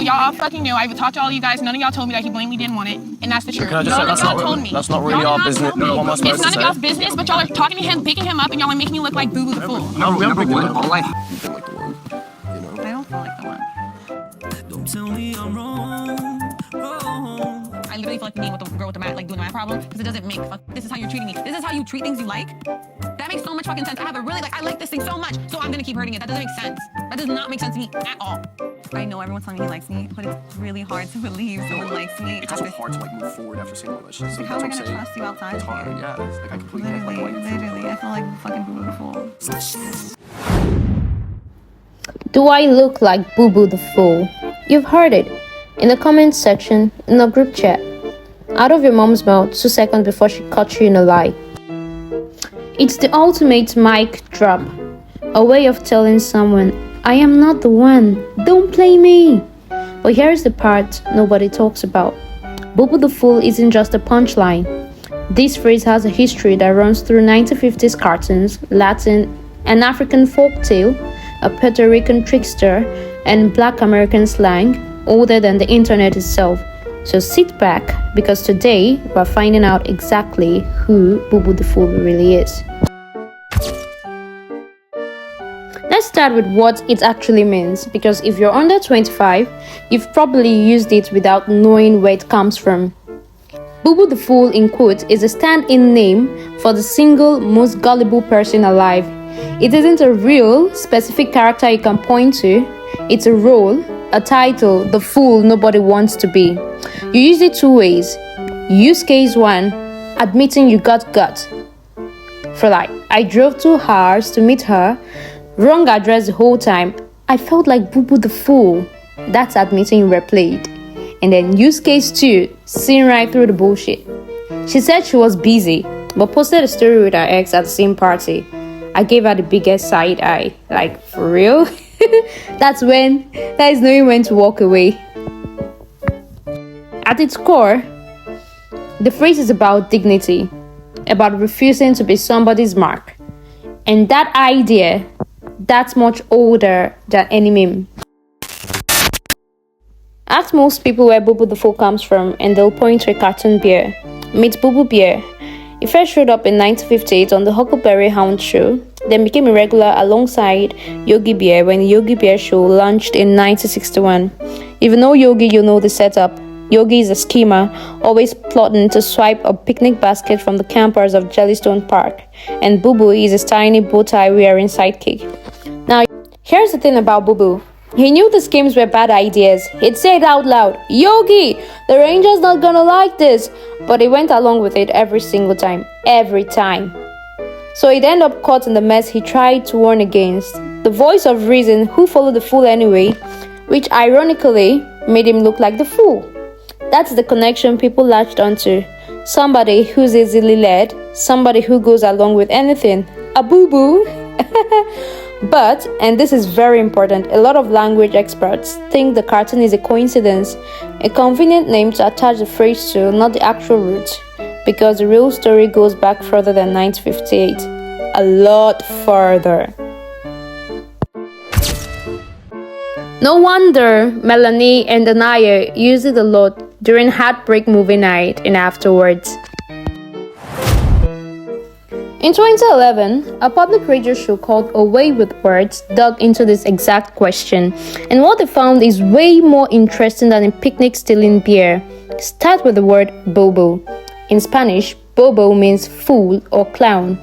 Y'all all fucking knew. I talked to all you guys. None of y'all told me that he blatantly didn't want it, and that's the truth. Can I just say that's not really our business. What am I supposed to say? It's none of y'all's business, but y'all are talking to him, picking him up, and y'all are making you look like Boo Boo the fool. No, remember what? All I feel like the one. You know. I don't feel like the one. Don't tell me I'm wrong. I literally feel like being with the girl with the mat, like doing the math problem, because it doesn't make. This is how you're treating me. This is how you treat things you like. That makes so much fucking sense. I have a really I like this thing so much, so I'm gonna keep hurting it. That doesn't make sense. That does not make sense to me at all. I know everyone's telling me he likes me, but it's really hard to believe someone likes me. It's also hard to move forward after seeing all that shit. So how am I gonna trust you outside? It's hard, yeah. I completely Literally, I feel like fucking Boo Boo the fool. Do I look like Boo Boo the fool? You've heard it in the comments section, in the group chat, out of your mom's mouth 2 seconds before she caught you in a lie. It's the ultimate mic drop, a way of telling someone, I am not the one, don't play me. But here's the part nobody talks about. Boo Boo the fool isn't just a punchline. This phrase has a history that runs through 1950s cartoons, Latin and African folktale, a Puerto Rican trickster, and Black American slang, older than the internet itself. So sit back, because today we're finding out exactly who Boo Boo the fool really is. Let's start with what it actually means, because if you're under 25, you've probably used it without knowing where it comes from. Boo Boo the fool, in quotes, is a stand-in name for the single most gullible person alive. It isn't a real, specific character you can point to. It's a role, a title, the fool nobody wants to be. You use it 2 ways. Use case 1, admitting you got gut. For I drove 2 hours to meet her, wrong address the whole time. I felt like Boo Boo the fool. That's admitting you were played. And then use case 2, seeing right through the bullshit. She said she was busy, but posted a story with her ex at the same party. I gave her the biggest side eye. For real? That is knowing when to walk away. At its core, the phrase is about dignity, about refusing to be somebody's mark. And that idea, that's much older than any meme. Ask most people where Boo Boo the fool comes from, and they'll point to a cartoon bear. Meet Boo Boo Bear. It first showed up in 1958 on the Huckleberry Hound show, then became a regular alongside Yogi Bear when the Yogi Bear show launched in 1961. If you know Yogi, you know the setup. Yogi is a schemer, always plotting to swipe a picnic basket from the campers of Jellystone Park, and Boo Boo is his tiny bow-tie wearing sidekick. Now, here's the thing about Boo Boo. He knew the schemes were bad ideas. He'd say it out loud, Yogi, the ranger's not gonna like this. But he went along with it every single time. Every time. So he'd end up caught in the mess he tried to warn against. The voice of reason, who followed the fool anyway, which ironically made him look like the fool. That's the connection people latched onto. Somebody who's easily led, somebody who goes along with anything. A boo-boo. But, and this is very important, a lot of language experts think the cartoon is a coincidence, a convenient name to attach the phrase to, not the actual root, because the real story goes back further than 1958. A lot further. No wonder Melanie and Aniya used it a lot during Heartbreak movie night and afterwards. In 2011, a public radio show called A Way with Words dug into this exact question, and what they found is way more interesting than a picnic stealing beer. Start with the word bobo. In Spanish, bobo means fool or clown.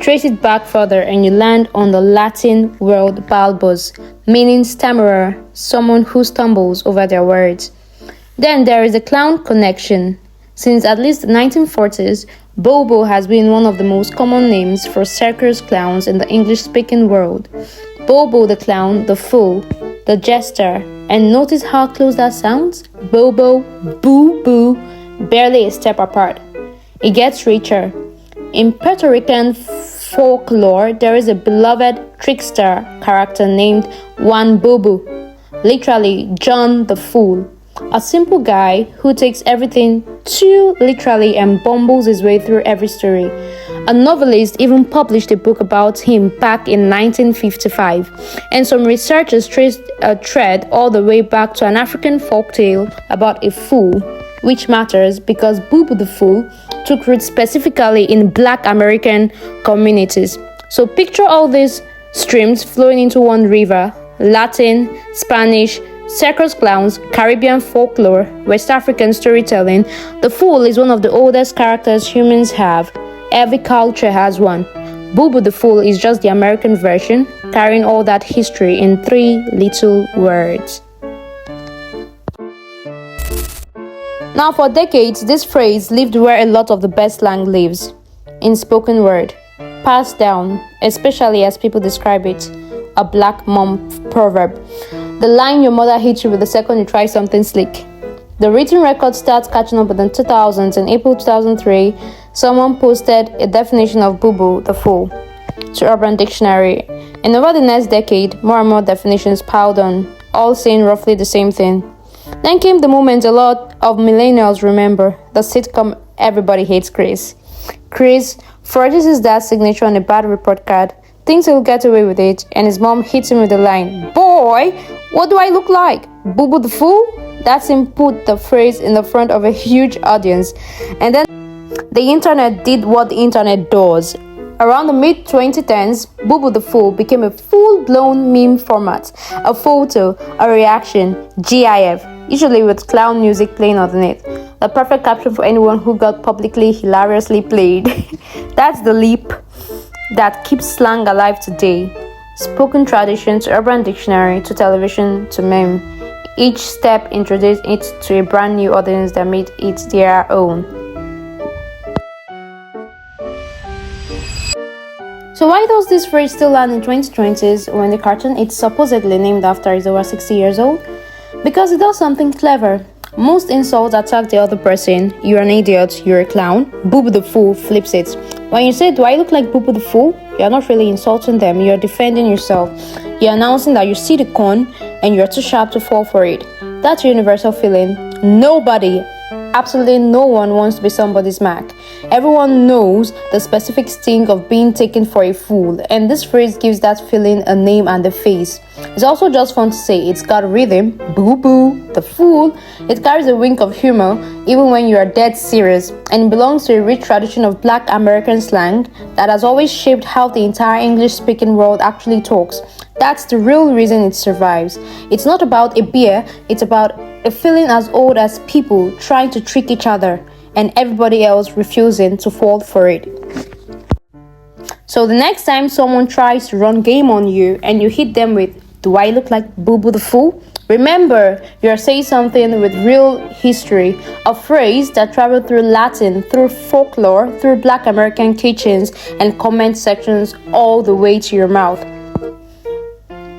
Trace it back further and you land on the Latin word balbus, meaning stammerer, someone who stumbles over their words. Then there is a clown connection. Since at least the 1940s, Bobo has been one of the most common names for circus clowns in the English-speaking world. Bobo the clown, the fool, the jester, and notice how close that sounds? Bobo, boo-boo, barely a step apart. It gets richer. In Puerto Rican folklore, there is a beloved trickster character named Juan Bobo, literally John the Fool. A simple guy who takes everything too literally and bumbles his way through every story. A novelist even published a book about him back in 1955, and some researchers traced a thread all the way back to an African folktale about a fool, which matters because Bubu the Fool took root specifically in Black American communities. So picture all these streams flowing into one river: Latin, Spanish, circus clowns, Caribbean folklore, West African storytelling. The Fool is one of the oldest characters humans have. Every culture has one. Bubu the Fool is just the American version, carrying all that history in 3 little words. Now, for decades, this phrase lived where a lot of the best slang lives, in spoken word, passed down, especially as people describe it, a black mom proverb. The line your mother hits you with the second you try something slick. The written record starts catching up in the 2000s. In April 2003, someone posted a definition of Bubu the Fool to Urban Dictionary. And over the next decade, more and more definitions piled on, all saying roughly the same thing. Then came the moment a lot of millennials remember, the sitcom Everybody Hates Chris. Chris forges his dad's signature on a bad report card, thinks he'll get away with it, and his mom hits him with the line, "Boy, what do I look like? Bubu the Fool?" That's him put the phrase in the front of a huge audience. And then the internet did what the internet does. Around the mid-2010s, Bubu the Fool became a full-blown meme format. A photo, a reaction, GIF, usually with clown music playing underneath. The perfect caption for anyone who got publicly hilariously played. That's the leap that keeps slang alive today. Spoken tradition to Urban Dictionary to television to meme. Each step introduced it to a brand new audience that made it their own. So why does this phrase still land in 2020s when the cartoon it's supposedly named after is over 60 years old? Because it does something clever. Most insults attack the other person. You're an idiot, you're a clown. Bubu the Fool flips it. When you say, "Do I look like Bubu the Fool?" you're not really insulting them, you're defending yourself. You're announcing that you see the con and you're too sharp to fall for it. That's your universal feeling. Nobody, absolutely no one wants to be somebody's Mac. Everyone knows the specific sting of being taken for a fool, and this phrase gives that feeling a name and a face. It's also just fun to say. It's got rhythm, Bubu, the Fool. It carries a wink of humor, even when you are dead serious, and it belongs to a rich tradition of Black American slang that has always shaped how the entire English-speaking world actually talks. That's the real reason it survives. It's not about a beer, it's about a feeling as old as people trying to trick each other and everybody else refusing to fall for it. So the next time someone tries to run game on you and you hit them with, "Do I look like Bubu the Fool?" remember, you're saying something with real history, a phrase that traveled through Latin, through folklore, through Black American kitchens and comment sections all the way to your mouth.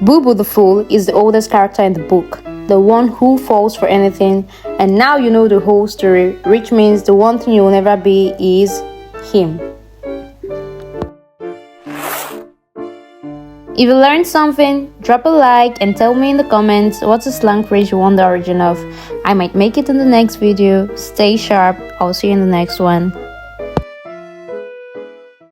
Bubu the Fool is the oldest character in the book, the one who falls for anything, and now you know the whole story, which means the one thing you will never be is him. If you learned something, drop a like and tell me in the comments what's a slang phrase you want the origin of. I might make it in the next video. Stay sharp. I'll see you in the next one.